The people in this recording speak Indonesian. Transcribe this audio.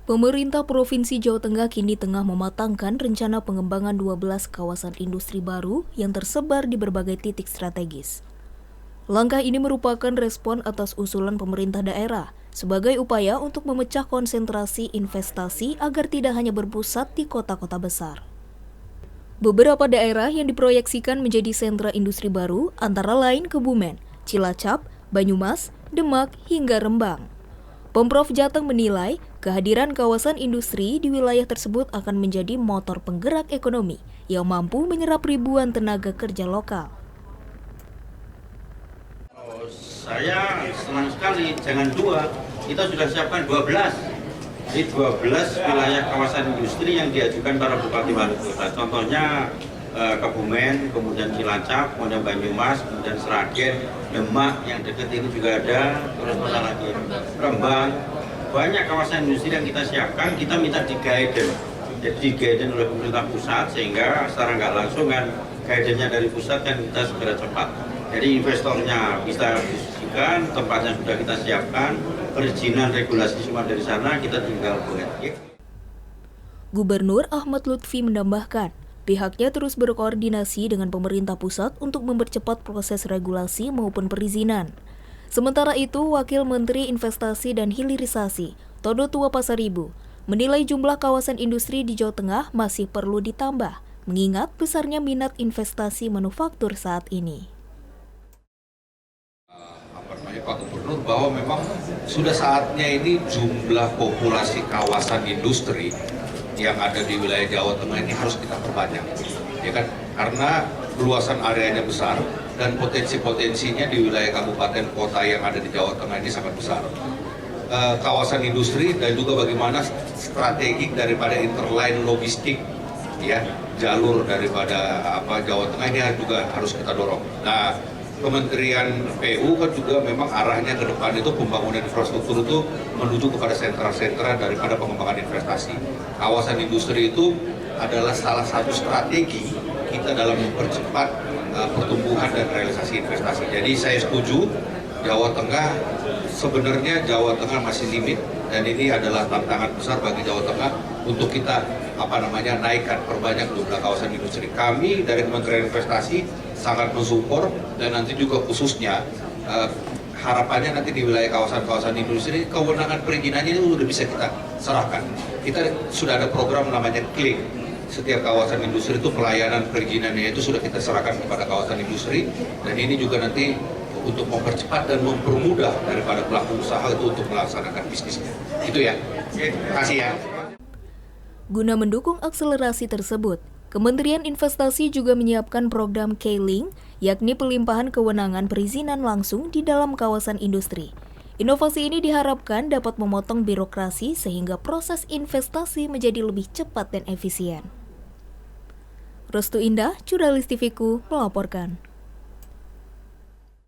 Pemerintah Provinsi Jawa Tengah kini tengah mematangkan rencana pengembangan 12 kawasan industri baru yang tersebar di berbagai titik strategis. Langkah ini merupakan respon atas usulan pemerintah daerah sebagai upaya untuk memecah konsentrasi investasi agar tidak hanya berpusat di kota-kota besar. Beberapa daerah yang diproyeksikan menjadi sentra industri baru antara lain Kebumen, Cilacap, Banyumas, Demak, hingga Rembang. Pemprov Jateng menilai kehadiran kawasan industri di wilayah tersebut akan menjadi motor penggerak ekonomi yang mampu menyerap ribuan tenaga kerja lokal. Saya senang sekali, jangan 2, kita sudah siapkan 12. Jadi 12 wilayah kawasan industri yang diajukan para bupati wali kota. Contohnya Kebumen, kemudian Cilacap, kemudian Banyumas, kemudian Sragen, Demak, yang dekat ini juga ada, terus mana lagi, Rembang. Banyak kawasan industri yang kita siapkan, kita minta di-guidance. Jadi di-guidance oleh pemerintah pusat, sehingga secara nggak langsung kan guidance-nya dari pusat kan kita segera cepat. Jadi investornya bisa diskusikan, tempatnya sudah kita siapkan, perizinan regulasi semua dari sana, kita tinggal buat. Gubernur Ahmad Lutfi menambahkan, pihaknya terus berkoordinasi dengan pemerintah pusat untuk mempercepat proses regulasi maupun perizinan. Sementara itu, Wakil Menteri Investasi dan Hilirisasi, Todo Tua Pasaribu, menilai jumlah kawasan industri di Jawa Tengah masih perlu ditambah, mengingat besarnya minat investasi manufaktur saat ini. Pak Gubernur, bahwa memang sudah saatnya ini jumlah populasi kawasan industri yang ada di wilayah Jawa Tengah ini harus kita perbanyak, ya kan? Karena luasan areanya besar dan potensi-potensinya di wilayah kabupaten kota yang ada di Jawa Tengah ini sangat besar. Kawasan industri dan juga bagaimana strategik daripada interline logistik, ya, jalur daripada Jawa Tengah ini juga harus kita dorong. Nah, Kementerian PU kan juga memang arahnya ke depan itu pembangunan infrastruktur itu menuju kepada sentra-sentra daripada pengembangan investasi. Kawasan industri itu adalah salah satu strategi kita dalam mempercepat pertumbuhan dan realisasi investasi. Jadi saya setuju, Jawa Tengah sebenarnya Jawa Tengah masih limit dan ini adalah tantangan besar bagi Jawa Tengah untuk kita naikkan, perbanyak jumlah kawasan industri. Kami dari Kementerian Investasi sangat mensupport dan nanti juga khususnya harapannya nanti di wilayah kawasan-kawasan industri kewenangan perizinannya itu sudah bisa kita serahkan. Kita sudah ada program namanya Klik. Setiap kawasan industri itu pelayanan perizinannya itu sudah kita serahkan kepada kawasan industri dan ini juga nanti untuk mempercepat dan mempermudah daripada pelaku usaha itu untuk melaksanakan bisnisnya. Itu ya. Terima kasih ya. Guna mendukung akselerasi tersebut, Kementerian Investasi juga menyiapkan program K-Link, yakni pelimpahan kewenangan perizinan langsung di dalam kawasan industri. Inovasi ini diharapkan dapat memotong birokrasi sehingga proses investasi menjadi lebih cepat dan efisien. Restu Indah, Jurnalis TVku, melaporkan.